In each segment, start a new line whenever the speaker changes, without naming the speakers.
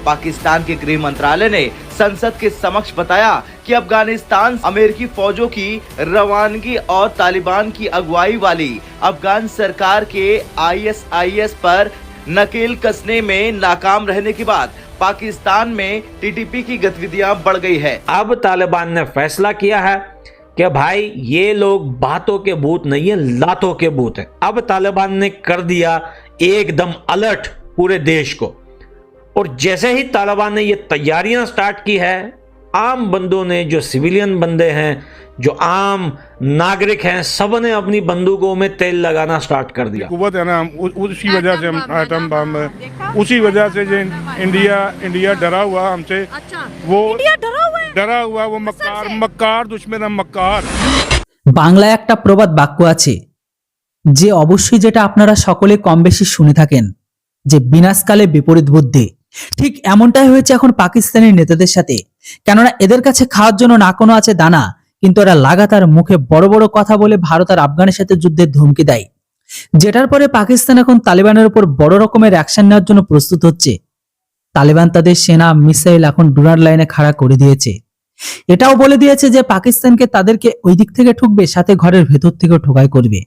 पाकिस्तान के गृह मंत्रालय ने संसद के समक्ष बताया कि अफगानिस्तान अमेरिकी फौजों की रवानगी और तालिबान की अगुवाई वाली अफगान सरकार के ISIS पर नकेल कसने में नाकाम रहने के बाद पाकिस्तान में TTP की गतिविधियां बढ़ गई है।
अब तालिबान ने फैसला किया है कि भाई ये लोग बातों के भूत नहीं है, लातों के भूत है। अब तालिबान ने कर दिया एकदम अलर्ट पूरे देश को, और जैसे ही तालिबान ने ये तैयारियां स्टार्ट की है, आम बंदों ने, जो सिविलियन बंदे हैं, जो आम नागरिक हैं, सब ने अपनी बंदूकों में तेल लगाना स्टार्ट कर दिया।
कुव्वत है ना, उसी वजह से हम एटम बम, उसी वजह से जो इंडिया डरा हुआ हमसे।
अच्छा,
वो
डरा हुआ
वो मक्कार दुश्मन है, मक्कार।
বাংলায় একটা প্রবাদ বাক্য আছে যে অবশ্যই যেটা আপনারা সকলে কম বেশি শুনে থাকেন, যে বিনাশকালে বিপরীত বুদ্ধি। ঠিক এমনটাই হয়েছে এখন পাকিস্তানি নেতাদের সাথে। কেননা এদের কাছে খাওয়ার জন্য না কোনো আছে দানা, কিন্তু এরা লাগাতার মুখে বড় বড় কথা বলে ভারত আর আফগানের সাথে যুদ্ধের ধমকি দেয়, যেটার পরে পাকিস্তান এখন তালিবানের উপর বড় রকমের অ্যাকশন নেওয়ার জন্য প্রস্তুত হচ্ছে। তালিবান তাদের সেনা মিসাইল এখন ডুরার লাইনে খাড়া করে দিয়েছে। এটাও বলে দিয়েছে যে পাকিস্তানকে তাদেরকে ওই দিক থেকে ঠুকবে, সাথে ঘরের ভেতর থেকেও ঠোকাই করবে।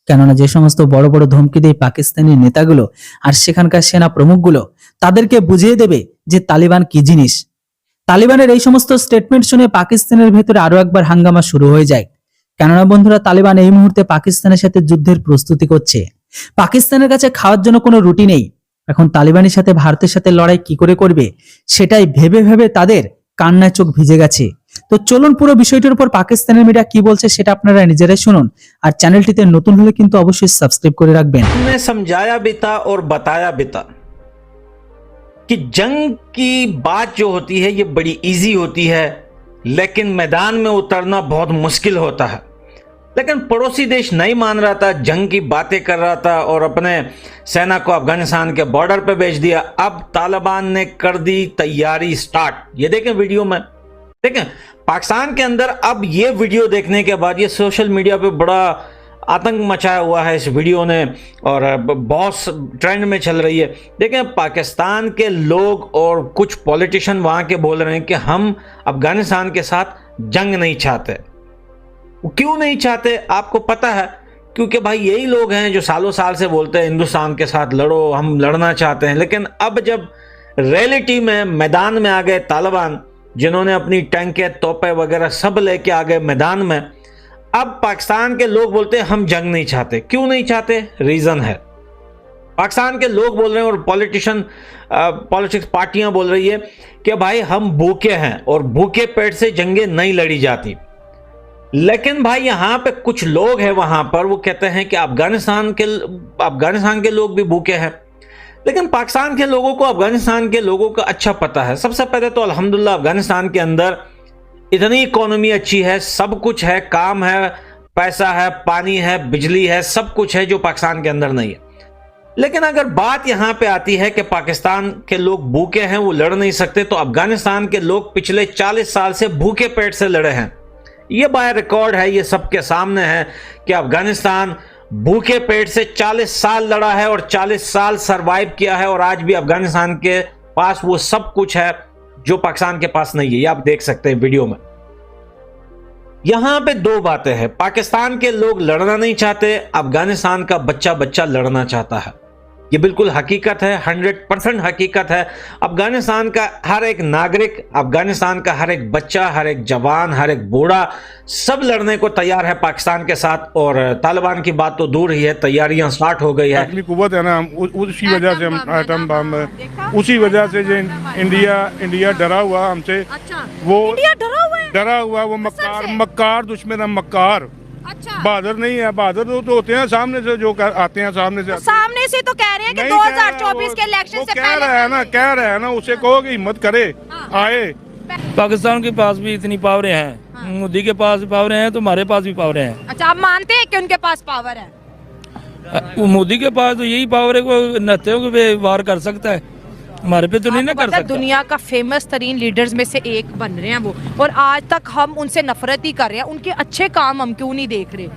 কেননা যে সমস্ত বড় বড় ধমকি দেয় পাকিস্তানি নেতাগুলো আর সেখানকার সেনা প্রমুখগুলো, তাদেরকে বুঝিয়ে দেবে যে তালিবান কি জিনিস। তালিবানের এই সমস্ত স্টেটমেন্ট শুনে পাকিস্তানের ভেতরে আরো একবার হাঙ্গামা শুরু হয়ে যায়। কেননা বন্ধুরা, তালিবান এই মুহূর্তে পাকিস্তানের সাথে যুদ্ধের প্রস্তুতি করছে। পাকিস্তানের কাছে খাওয়ার জন্য কোনো রুটি নেই। এখন তালিবানের সাথে ভারতের সাথে লড়াই কি করে করবে সেটাই ভেবে ভেবে তাদের কান্নায় চোখ ভিজে গেছে। তো চলুন পুরো বিষয়টির উপর পাকিস্তানের মিডিয়া কি বলছে সেটা আপনারা নিজেরাই শুনুন, আর চ্যানেলটিতে নতুন হলে কিন্তু অবশ্যই সাবস্ক্রাইব করে রাখবেন।
हमने समझाया भी था और बताया भी था कि जंग की बात जो होती है ये बड़ी इजी होती है, लेकिन मैदान में उतरना बहुत मुश्किल होता है। लेकिन पड़ोसी देश नहीं मान रहा था, जंग की बातें कर रहा था और अपने सेना को अफगानिस्तान के बॉर्डर पे भेज दिया। अब तालिबान ने कर दी तैयारी स्टार्ट। ये देखें वीडियो में, देखें पाकिस्तान के अंदर अब ये वीडियो देखने के बाद ये सोशल मीडिया पे बड़ा आतंक मचाया हुआ है इस वीडियो ने, और बहुत ट्रेंड में चल रही है। देखें पाकिस्तान के लोग और कुछ पॉलिटिशियन वहाँ के बोल रहे हैं कि हम अफगानिस्तान के साथ जंग नहीं चाहते। वो क्यों नहीं चाहते आपको पता है? क्योंकि भाई यही लोग हैं जो सालों साल से बोलते हैं हिंदुस्तान के साथ लड़ो, हम लड़ना चाहते हैं। लेकिन अब जब रियलिटी में मैदान में आ गए तालिबान, जिन्होंने अपनी टैंकें, तोपें वगैरह सब लेके आ गए मैदान में, अब पाकिस्तान के लोग बोलते हैं हम जंग नहीं चाहते। क्यों नहीं चाहते? रीजन है, पाकिस्तान के लोग बोल रहे हैं और पॉलिटिक्स पार्टियां बोल रही है कि भाई हम भूखे हैं और भूखे पेट से जंगें नहीं लड़ी जाती। लेकिन भाई यहां पे कुछ लोग हैं वहां पर, वो कहते हैं कि अफगानिस्तान के लोग भी भूखे हैं। लेकिन पाकिस्तान के लोगों को अफगानिस्तान के लोगों का अच्छा पता है। सबसे पहले तो अल्हम्दुलिल्लाह अफगानिस्तान के अंदर इतनी इकोनॉमी अच्छी है, सब कुछ है, काम है, पैसा है, पानी है, बिजली है, सब कुछ है जो पाकिस्तान के अंदर नहीं है। लेकिन अगर बात यहां पे आती है कि पाकिस्तान के लोग भूखे हैं, वो लड़ नहीं सकते, तो अफगानिस्तान के लोग पिछले 40 साल से भूखे पेट से लड़े हैं। ये बाय रिकॉर्ड है, ये सबके सामने है कि अफगानिस्तान भूखे पेट से 40 साल लड़ा है और 40 साल सरवाइव किया है, और आज भी अफगानिस्तान के पास वो सब कुछ है जो पाकिस्तान के पास नहीं है। ये आप देख सकते हैं वीडियो में। यहां पे दो बातें हैं, पाकिस्तान के लोग लड़ना नहीं चाहते, अफगानिस्तान का बच्चा बच्चा लड़ना चाहता है। ये बिल्कुल हकीकत है, 100% हकीकत है। अफगानिस्तान का हर एक नागरिक, अफगानिस्तान का हर एक बच्चा, हर एक जवान, हर एक बूढ़ा, सब लड़ने को तैयार है पाकिस्तान के साथ। और तालिबान की बात तो दूर ही है, तैयारियां स्टार्ट हो गई है।
कुव्वत है ना, उसी वजह से हम एटम बम, उसी वजह से जो इंडिया डरा हुआ हमसे।
अच्छा,
वो
डरा हुआ
वो मक्कार दुश्मन है, मक्कार।
अच्छा,
बहादुर नहीं है, बहादुर तो होते हैं सामने से, जो आते हैं सामने से।
सामने से तो कह रहे हैं कि 2024 के इलेक्शन से पहले
कह रहे हैं ना, उसे कहो कि हिम्मत करे, आए।
पाकिस्तान के पास भी इतनी पावरें हैं, मोदी के पास भी पावरें हैं, तो हमारे पास भी पावरें हैं।
अच्छा, आप मानते हैं कि उनके पास पावर है?
वो मोदी के पास तो यही पावर है, को नत्थियों पे वार कर सकता है, हमारे पे तो नहीं ना कर सकता।
दुनिया का फेमस तरीन लीडर्स में से एक बन रहे हैं वो, और आज तक हम उनसे नफरत ही कर रहे हैं। उनके अच्छे काम हम क्यों नहीं देख रहे?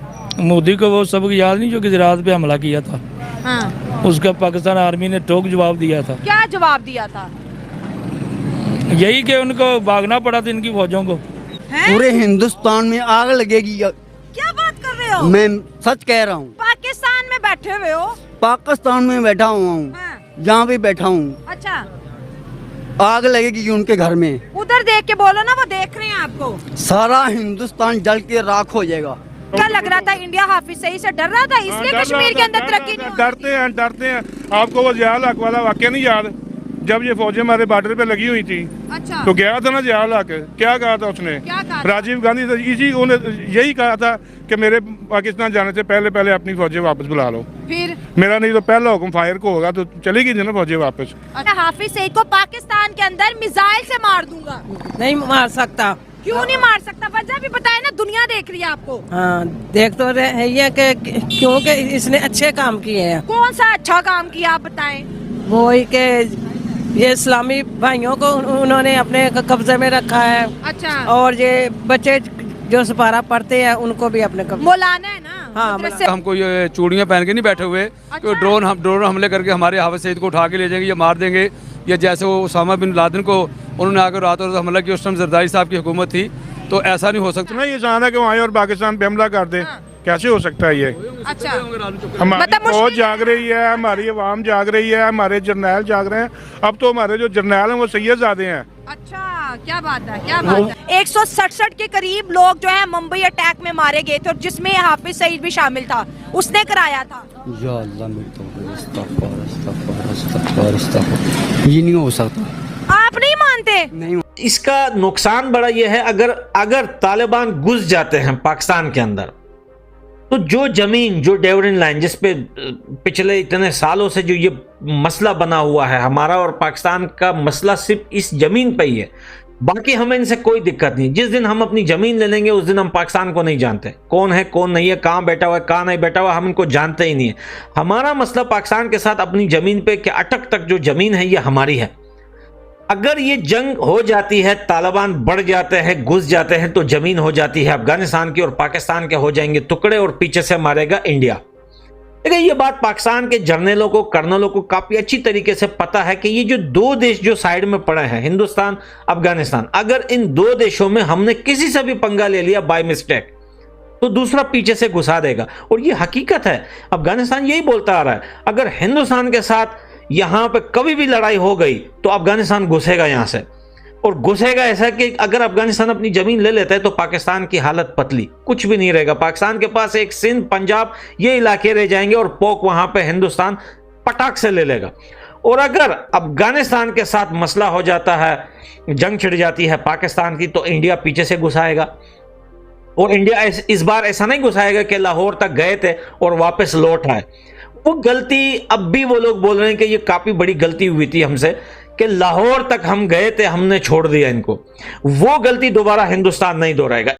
मोदी को वो सबक याद नहीं जो गुजरात पे हमला किया था?
हाँ।
उसका पाकिस्तान आर्मी ने ठोक जवाब दिया था।
क्या जवाब दिया था?
यही कि उनको भागना पड़ा था इनकी फौजों को।
पूरे हिंदुस्तान में आग लगेगी।
क्या बात कर रहे हो?
मैं सच कह रहा हूँ।
पाकिस्तान में बैठे हुए हो?
पाकिस्तान में बैठा हुआ हूँ, जहाँ भी बैठा हूँ,
अच्छा,
आग लगेगी उनके घर में।
उधर देख के बोलो ना, वो देख रहे हैं आपको।
सारा हिंदुस्तान जल के राख हो जाएगा।
क्या लग रहा था इंडिया हाफिज सईद से डर रहा था, इसलिए कश्मीर के अंदर तरक्की नहीं हो रही?
डरते हैं। आपको वो जियाल हक वाला वाक्य नहीं याद, जब ये फौजें हमारे बॉर्डर पे लगी हुई थी?
अच्छा,
तो गया था ना जियाल हक, क्या कहा था उसने?
क्या कहा था?
राजीव गांधी से उन्हें यही कहा था कि मेरे पाकिस्तान जाने से पहले अपनी फौजें वापस बुला लो।
फिर
मेरा नहीं तो पहला हुक्म फायर को होगा, तो चलेगी ना फौजें वापस।
अच्छा, हाफिज सईद को पाकिस्तान के अंदर मिसाइल से मार दूंगा।
नहीं मार सकता।
क्यों नहीं मार सकता? वजह भी बताए ना, दुनिया देख रही है आपको।
हाँ, देख तो रहे हैं ये कि क्योंकि इसने अच्छे काम किए हैं।
कौन सा अच्छा काम किया आप बताएं?
वो ही के ये इस्लामी भाइयों को उन्होंने अपने कब्जे में रखा है।
अच्छा,
और ये बच्चे जो सपारा पढ़ते हैं उनको भी अपने कब्जे।
मौलाना है ना?
हाँ,
मदरसे-
हमको ये चूड़ियाँ पहन के नहीं बैठे हुए कि ड्रोन हमले करके हमारे हाफिज सईद को उठा के ले जाएंगे या मार देंगे, या जैसे वो उसामा बिन लादेन को उन्होंने आकर रातों रात हमला किया, उस टाइम जरदारी साहब की हुकूमत थी, तो ऐसा नहीं हो सकता।
इतना ये जाना कि वो आए और पाकिस्तान पे हमला कर दे, कैसे हो सकता है ये?
अच्छा,
हमारी
मतलब
फौज
मुश्किल
जाग रही है, हमारी अवाम जाग रही है, हमारे जर्नैल जाग रहे हैं। अब तो हमारे जो जर्नैल हैं वो सैयदजादे हैं।
अच्छा, क्या बात है, क्या बात है। 167 के करीब लोग जो है मुंबई अटैक में मारे गए थे, और जिसमें हाफिज सईद भी शामिल था, उसने कराया था।
या अल्लाह मेरी तौबा, इस्तग़फ़ार, इस्तग़फ़ार, इस्तग़फ़ार, इस्तग़फ़ार। ये नहीं हो सकता।
आप नहीं मानते?
नहीं।
इसका नुकसान बड़ा यह है, अगर तालिबान घुस जाते हैं पाकिस्तान के अंदर, तो जो जमीन, जो डिवीजन लाइन जिस पे पिछले इतने सालों से जो ये मसला बना हुआ है, हमारा और पाकिस्तान का मसला सिर्फ इस जमीन पे ही है, बाकी हमें इनसे कोई दिक्कत नहीं। जिस दिन हम अपनी जमीन ले लेंगे उस दिन हम पाकिस्तान को नहीं जानते, कौन है कौन नहीं है, कहाँ बैठा हुआ है कहाँ नहीं बैठा हुआ, हम इनको जानते ही नहीं है। हमारा मसला पाकिस्तान के साथ अपनी जमीन पे कि अटक तक जो जमीन है ये हमारी है। अगर ये जंग हो जाती है, तालिबान बढ़ जाते हैं, घुस जाते हैं, तो जमीन हो जाती है अफगानिस्तान की और पाकिस्तान के हो जाएंगे टुकड़े और पीछे से मारेगा इंडिया। देखिए, ये बात पाकिस्तान के जर्नलों को, कर्नलों को काफी अच्छी तरीके से पता है कि ये जो दो देश जो साइड में पड़े हैं, हिंदुस्तान, अफगानिस्तान, अगर इन दो देशों में हमने किसी से भी पंगा ले लिया बाय मिस्टेक, तो दूसरा पीछे से घुसा देगा। और ये हकीकत है, अफगानिस्तान यही बोलता आ रहा है, अगर हिंदुस्तान के साथ यहां पे कभी भी लड़ाई हो गई तो अफगानिस्तान घुसेगा यहां से, और घुसेगा ऐसा कि अगर अफगानिस्तान अपनी जमीन ले लेता है तो पाकिस्तान की हालत पतली, कुछ भी नहीं रहेगा। पाकिस्तान के पास एक सिंध, पंजाब, ये इलाके रह जाएंगे और पोक वहां पे हिंदुस्तान पटाख से ले लेगा। और अगर अफगानिस्तान के साथ मसला हो जाता है, जंग छिड़ जाती है पाकिस्तान की, तो इंडिया पीछे से घुसाएगा। और इंडिया इस बार ऐसा नहीं घुसाएगा कि लाहौर तक गए थे और वापस लौट आए। वो गलती अब भी वो लोग बोल रहे हैं कि ये काफी बड़ी गलती हुई थी हमसे कि लाहौर तक हम गए थे, हमने छोड़ दिया इनको। वो गलती दोबारा हिंदुस्तान नहीं दोहराएगा।